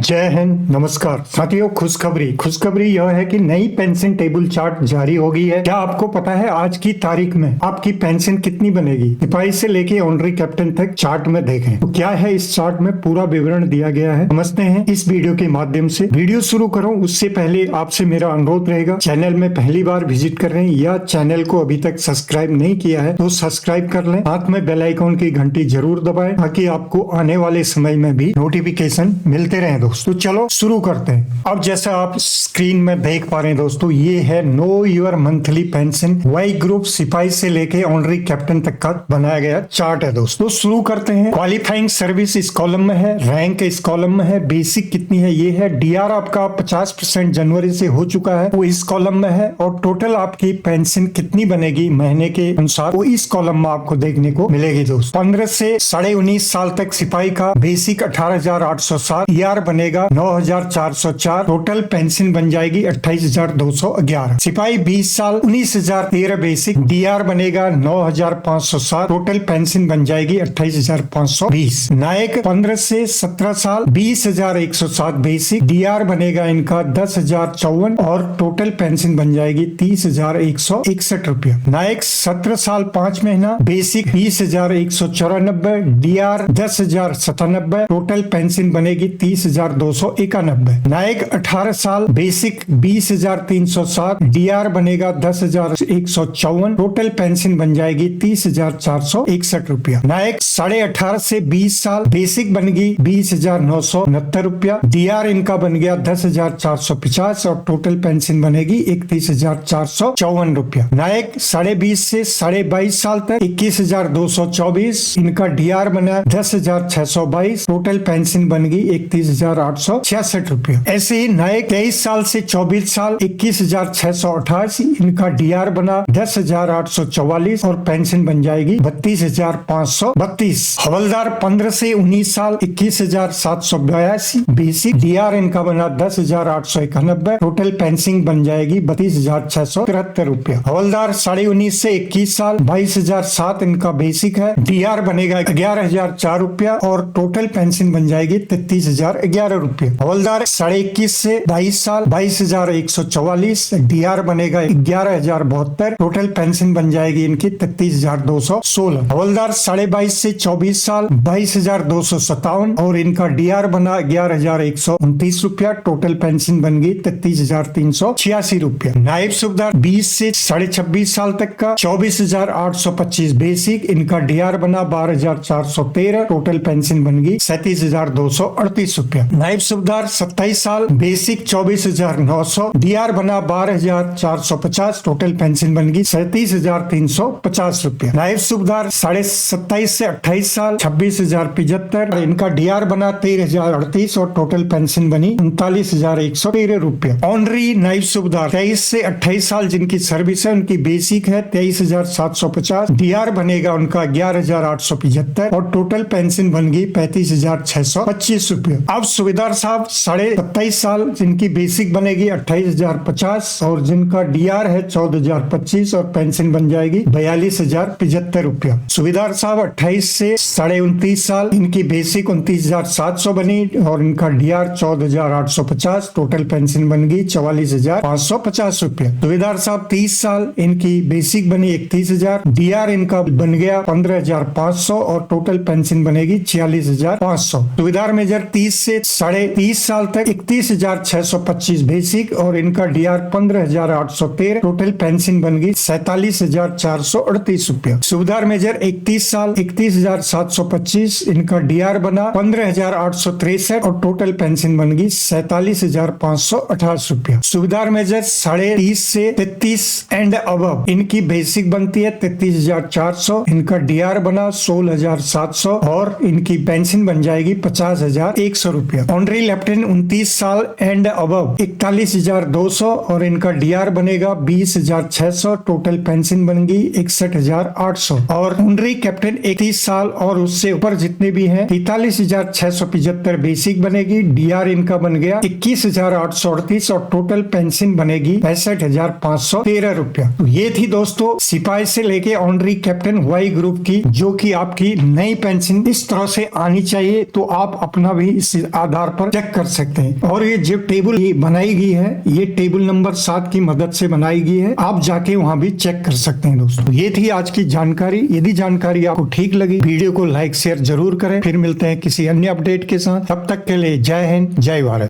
जय हिंद। नमस्कार साथियों, खुशखबरी यह है कि नई पेंशन टेबल चार्ट जारी हो गई है। क्या आपको पता है आज की तारीख में आपकी पेंशन कितनी बनेगी? सिपाही से लेके ऑनरी कैप्टन तक चार्ट में देखें तो क्या है इस चार्ट में पूरा विवरण दिया गया है। समझते हैं इस वीडियो के माध्यम से। वीडियो शुरू करूं उससे पहले आपसे मेरा अनुरोध रहेगा, चैनल में पहली बार विजिट कर रहे हैं या चैनल को अभी तक सब्सक्राइब नहीं किया है तो सब्सक्राइब कर लें। साथ में बेल आइकॉन की घंटी जरूर दबाएं ताकि आपको आने वाले समय में भी नोटिफिकेशन मिलते रहे। दोस्तों चलो शुरू करते हैं। अब जैसा आप स्क्रीन में देख पा रहे हैं दोस्तों, ये है know your monthly pension Y group सिपाही से लेके ऑनरी कैप्टन तक का बनाया गया चार्ट है। दोस्तों शुरू करते हैं। क्वालिफाइंग सर्विस इस कॉलम में है, रैंक इस कॉलम में है, बेसिक कितनी है ये है, डीआर आपका 50% जनवरी से हो चुका है वो इस कॉलम में है, और टोटल आपकी पेंशन कितनी बनेगी महीने के अनुसार वो इस कॉलम में आपको देखने को मिलेगी। दोस्तों 15 से 19.5 साल तक सिपाही का बेसिक 18,807, डीआर बनेगा 9,404, टोटल पेंशन बन जाएगी 28,211। सिपाही 20 साल 19,013 बेसिक, डीआर बनेगा 9,507, टोटल पेंशन बन जाएगी 28,520। नायक 15 से 17 साल 20,107 बेसिक, डीआर बनेगा इनका 10,054 और टोटल पेंशन बन जाएगी 30,161 रुपया। नायक 17 साल 5 महीना बेसिक 20,194, डीआर 10,097, टोटल पेंशन बनेगी 30,291। नायक 18 साल बेसिक 20,307, डीआर बनेगा 10,154, टोटल पेंशन बन जाएगी 30,461 रुपया। नायक 18.5 से 20 साल बेसिक बनेगी 20,969 रुपया, डीआर इनका बन गया 10,450 और टोटल पेंशन बनेगी 31,454 रुपया। नायक 20.5 से 22.5 साल तक 21,224, इनका डीआर बना 10,622, टोटल पेंशन बन गई 31,866 रुपया। ऐसे ही नायक 23 साल से 24 साल 21,688, इनका डीआर बना 10,844 और पेंशन बन जाएगी 32,532। हवलदार 15 से 19 साल 21,782 बेसिक, डीआर इनका बना 10,891, टोटल पेंशन बन जाएगी 32,673 रुपया। हवलदार 19.5 से 21 साल 22,007 इनका बेसिक है, डीआर बनेगा 11,004 रुपया और टोटल पेंशन बन जाएगी 33,011 रुपये। हवलदार 21.5 से 22 साल 22,144, डीआर बनेगा 11,072, टोटल पेंशन बन जाएगी इनकी 33,216। हवलदार 22.5 से 24 साल 22,257 और इनका डीआर बना 11,129 रुपया, टोटल पेंशन बन गई 33,386 रुपया। नायब सूबेदार 20 से 26.5 साल तक का 24,825 बेसिक, इनका डीआर बना 12,413, टोटल पेंशन बन गई 37,238 रुपया। नायब सूबेदार 27 साल बेसिक 24,900, डीआर बना 12,450, टोटल पेंशन बन गई 37,350 रुपया। नायब सूबेदार 27.5 से 28 साल 26,075, इनका डीआर बना 13,038 और टोटल पेंशन बनी 39,113 रुपया। ऑनरी नायब सूबेदार 23 से 28 साल जिनकी सर्विस है उनकी बेसिक है 23,750, डीआर बनेगा उनका 11,875 और टोटल पेंशन बन गई 35,625 रुपये। अब सूबेदार साहब 27.5 साल जिनकी बेसिक बनेगी 28,050 और जिनका डीआर है 14,025 और पेंशन बन जाएगी 42,075 रुपया। सूबेदार साहब 28 से 29.5 साल, इनकी बेसिक 29,700 बनी और इनका डीआर 14,850, टोटल पेंशन बन गई 44,550 रुपया। सूबेदार साहब 30 साल, इनकी बेसिक बनी 31,000, डीआर इनका बन गया 15,500 और टोटल पेंशन बनेगी 46,500। सूबेदार मेजर 30 से 30.5 साल तक 31,625 बेसिक और इनका डीआर 15,813, टोटल पेंशन बन गई 47,438 रुपया। सूबेदार मेजर 31 साल 31,725, इनका डीआर बना 15,863 और टोटल पेंशन बन गई 47,528 रुपया। सूबेदार मेजर 30.5 से 33 एंड अबव, इनकी बेसिक बनती है 33,400, इनका डीआर बना 16,700 और इनकी पेंशन बन जाएगी 50,100 रुपया। ऑनरी लेफ्टिनेंट 29 साल एंड अबव 41,200 और इनका डीआर बनेगा 20,600, टोटल पेंशन बन गई 61,800। और ऑनरी कैप्टन 31 साल और उससे ऊपर जितने भी हैं 43,675 बेसिक बनेगी, डीआर इनका बन गया 21,838 और टोटल पेंशन बनेगी 65,513 रुपया। तो ये थी दोस्तों सिपाही से लेके ऑनरी कैप्टन वाई ग्रुप की, जो कि आपकी नई पेंशन इस तरह से आनी चाहिए। तो आप अपना भी इस आधार पर चेक कर सकते हैं। और ये जो टेबल ये बनाई गई है, ये टेबल नंबर 7 की मदद से बनाई गई है। आप जाके वहां भी चेक कर सकते हैं दोस्तों। ये थी आज की जानकारी। यदि जानकारी आपको ठीक लगी, वीडियो को लाइक शेयर जरूर करें। फिर मिलते हैं किसी अन्य अपडेट के साथ। तब तक के लिए जय हिंद, जय भारत।